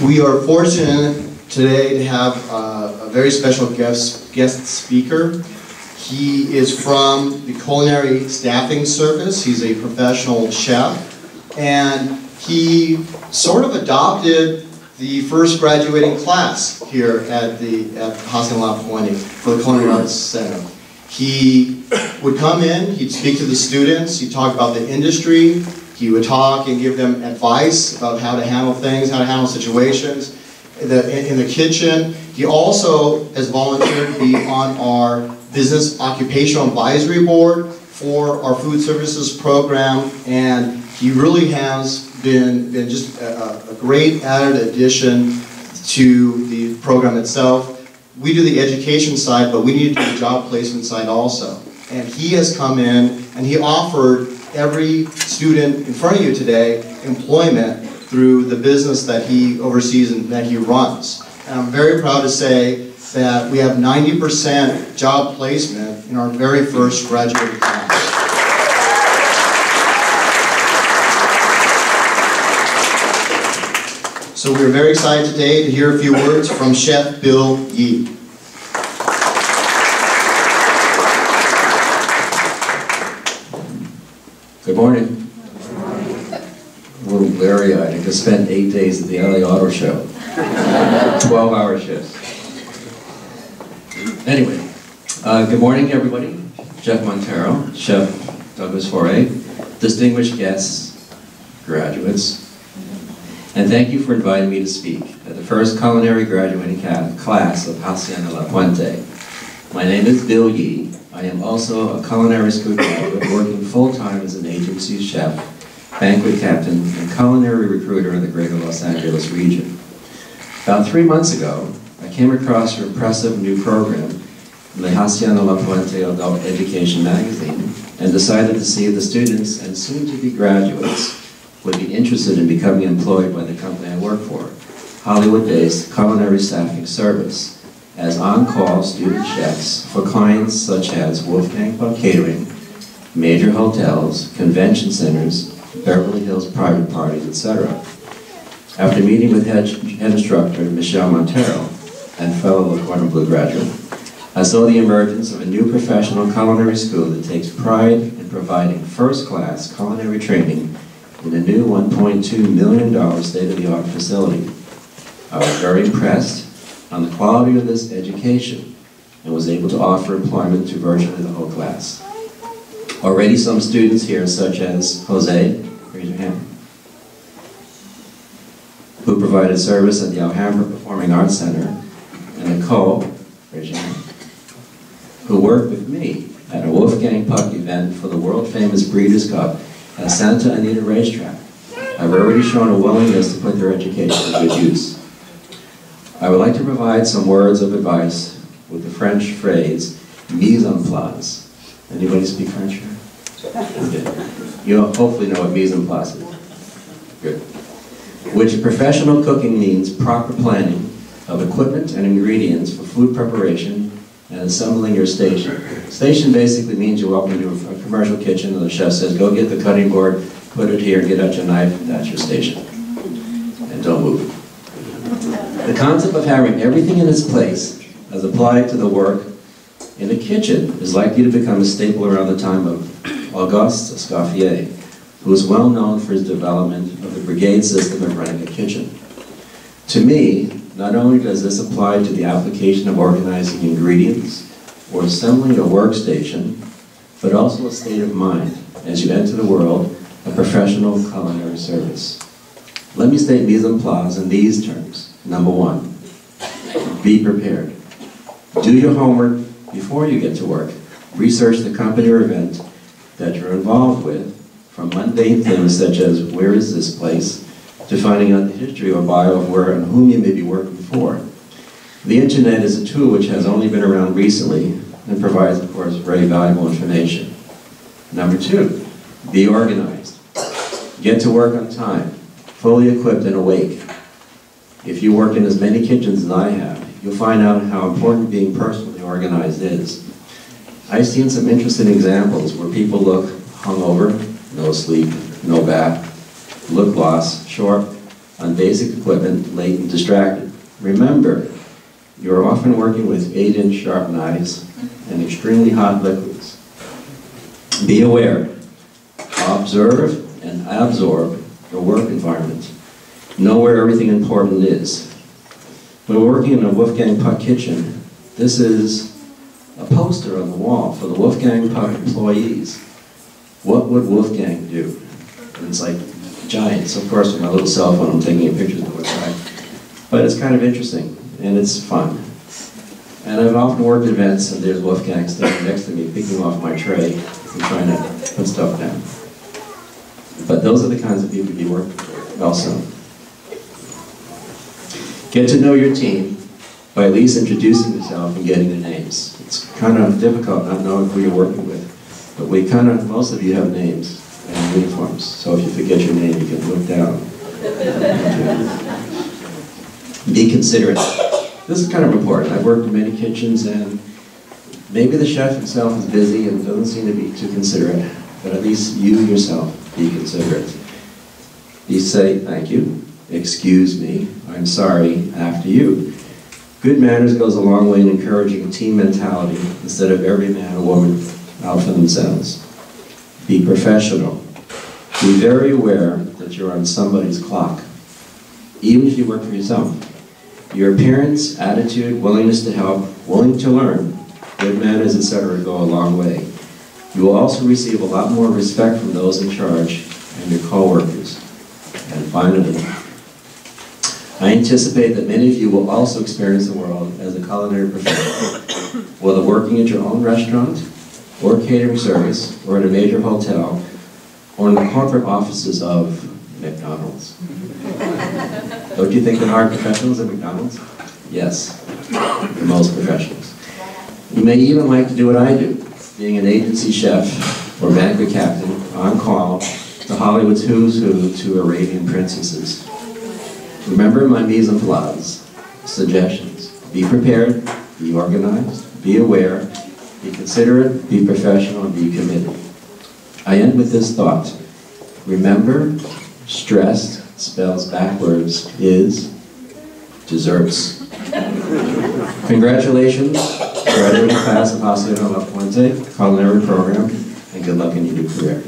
We are fortunate today to have a very special guest speaker. He is from the Culinary Staffing Service. He's a professional chef, and he sort of adopted the first graduating class here at Hacienda LaPuente for the Culinary Arts Center. He would come in, he'd speak to the students, he'd talk about the industry, he would talk and give them advice about how to handle things, how to handle situations in the kitchen. He also has volunteered to be on our Business Occupational Advisory Board for our food services program, and he really has been just a great added addition to the program itself. We do the education side, but we need to do the job placement side also. And he has come in and he offered every student in front of you today employment through the business that he oversees and that he runs. And I'm very proud to say that we have 90% job placement in our very first graduating class. So we're very excited today to hear a few words from Chef Bill Yee. Good morning. A little blurry-eyed. I just spent 8 days at the LA Auto Show. 12-hour shifts. Anyway, good morning everybody. Chef Montero, Chef Douglas Foray, distinguished guests, graduates, and thank you for inviting me to speak at the first culinary graduating class of Hacienda LaPuente. My name is Bill Yee. I am also a culinary school graduate working full-time as an agency chef, banquet captain, and culinary recruiter in the greater Los Angeles region. About 3 months ago, I came across your impressive new program in the Hacienda LaPuente Adult Education magazine and decided to see if the students and soon-to-be graduates would be interested in becoming employed by the company I work for, Hollywood-based Culinary Staffing Service, as on-call student chefs for clients such as Wolfgang Puck Catering, major hotels, convention centers, Beverly Hills private parties, etc. After meeting with head instructor Michelle Montero and fellow LaCordon Bleu graduate, I saw the emergence of a new professional culinary school that takes pride in providing first-class culinary training in a new $1.2 million state-of-the-art facility. I was very impressed on the quality of this education and was able to offer employment to virtually the whole class. Already some students here, such as Jose, raise your hand, who provided service at the Alhambra Performing Arts Center, and Nicole, raise your hand, who worked with me at a Wolfgang Puck event for the world-famous Breeders' Cup at Santa Anita Racetrack. I've already shown a willingness to put their education to good use. I would like to provide some words of advice with the French phrase, mise en place. Anybody speak French here? Okay. You hopefully know what mise en place is. Good. Which professional cooking means proper planning of equipment and ingredients for food preparation and assembling your station. Station basically means you walk into a commercial kitchen and the chef says, go get the cutting board, put it here, get out your knife, that's your station. And don't move. The concept of having everything in its place as applied to the work in the kitchen is likely to become a staple around the time of Auguste Escoffier, who is well known for his development of the brigade system of running a kitchen. To me, not only does this apply to the application of organizing ingredients or assembling a workstation, but also a state of mind as you enter the world of professional culinary service. Let me state mise en place in these terms. Number one, be prepared. Do your homework before you get to work. Research the company or event that you're involved with, from mundane things such as where is this place, to finding out the history or bio of where and whom you may be working for. The internet is a tool which has only been around recently and provides, of course, very valuable information. Number two, be organized. Get to work on time, fully equipped and awake. If you work in as many kitchens as I have, you'll find out how important being personally organized is. I've seen some interesting examples where people look hungover, no sleep, no bath, look lost, short, on basic equipment, late and distracted. Remember, you're often working with 8-inch sharp knives and extremely hot liquids. Be aware, observe and absorb your work environment. Know where everything important is. When we're working in a Wolfgang Puck kitchen, this is a poster on the wall for the Wolfgang Puck employees. What would Wolfgang do? And it's like giants. Of course, with my little cell phone, I'm taking pictures of what's right. But it's kind of interesting, and it's fun. And I've often worked at events, and there's Wolfgang standing next to me, picking off my tray and trying to put stuff down. But those are the kinds of people you work with also. Get to know your team by at least introducing yourself and getting their names. It's kind of difficult not knowing who you're working with, but most of you have names and uniforms, so if you forget your name, you can look down. Be considerate. This is kind of important. I've worked in many kitchens, and maybe the chef himself is busy and doesn't seem to be too considerate, but at least you yourself be considerate. You say, thank you, excuse me, I'm sorry, after you. Good manners goes a long way in encouraging a team mentality instead of every man or woman out for themselves. Be professional. Be very aware that you're on somebody's clock, even if you work for yourself. Your appearance, attitude, willingness to help, willing to learn, good manners, etc. go a long way. You will also receive a lot more respect from those in charge and your co-workers. And finally, I anticipate that many of you will also experience the world as a culinary professional, whether working at your own restaurant, or catering service, or at a major hotel, or in the corporate offices of McDonald's. Don't you think there are professionals at McDonald's? Yes, the most professionals. You may even like to do what I do, being an agency chef or banquet captain on call to Hollywood's who's who to Arabian princesses. Remember my mise en place suggestions. Be prepared, be organized, be aware, be considerate, be professional, and be committed. I end with this thought. Remember, stressed spells backwards is deserts. Congratulations, graduating class of Hacienda LaPuente culinary program, and good luck in your new career.